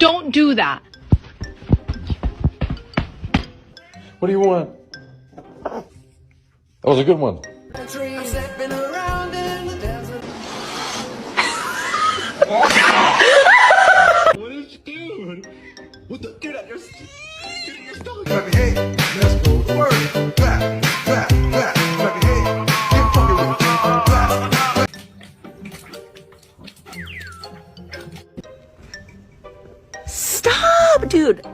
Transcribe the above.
Don't do that. What do you want? That was a good one. What is dude? What the dude? You're stuck. Hey, let's go to work. Clap, clap, clap. Clap your hands. Get funky with it. Clap, clap. Stop, dude.